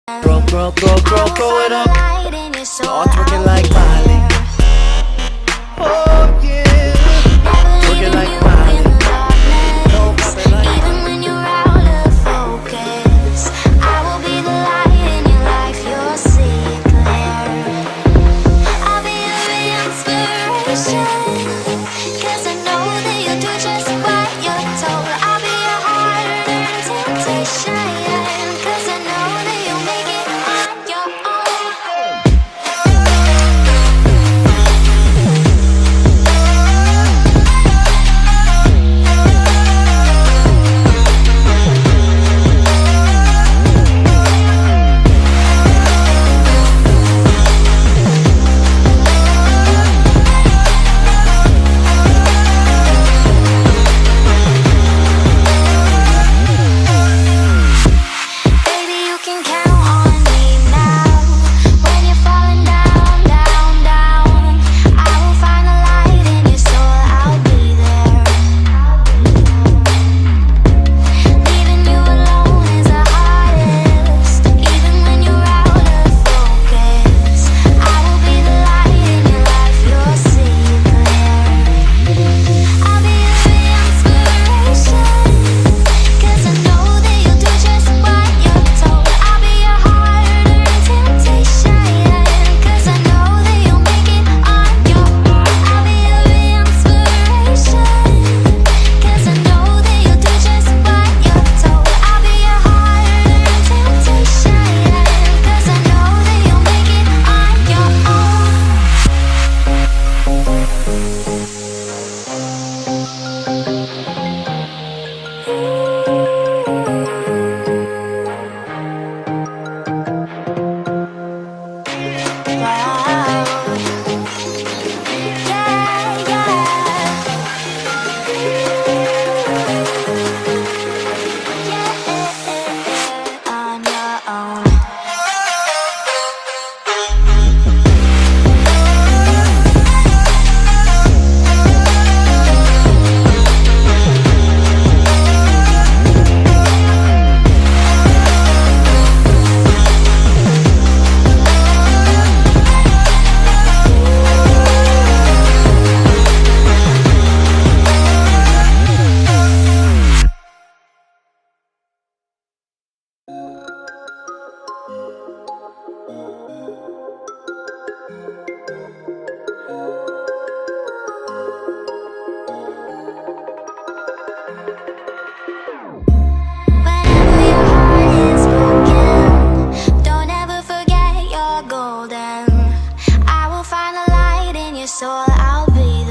Throw it up. Start twerking like Miley. Oh yeah, twerking like Miley. No popping like Even when you're out of focus, I will be the light in your life. You'll see it clear. I'll be your inspiration, 'cause I know that you'll do just what you're told. I'll be your hard-earned temptation, 'cause I know that you'll make it on your own. Baby, you can count on me now. When you're falling down, down, down, I will find the light in your soul. I'll be there. Leaving you alone is the hardest. Even when you're out of focus, I will be the light in your life. You'll see it clear. I'll be your inspiration, 'cause I know that you'll do just what you're told. I'll be your hard-earned temptation, 'cause I know that you'll make it on your own. I'll be your inspiration, 'cause I know that you'll do just what you're told. I'll be your hard-earned temptation, 'cause I know that you'll make it on your own. Wow. Yeah, yeah. On your own. Whenever your heart is broken, don't ever forget you're golden. I will find the light in your soul. I'll be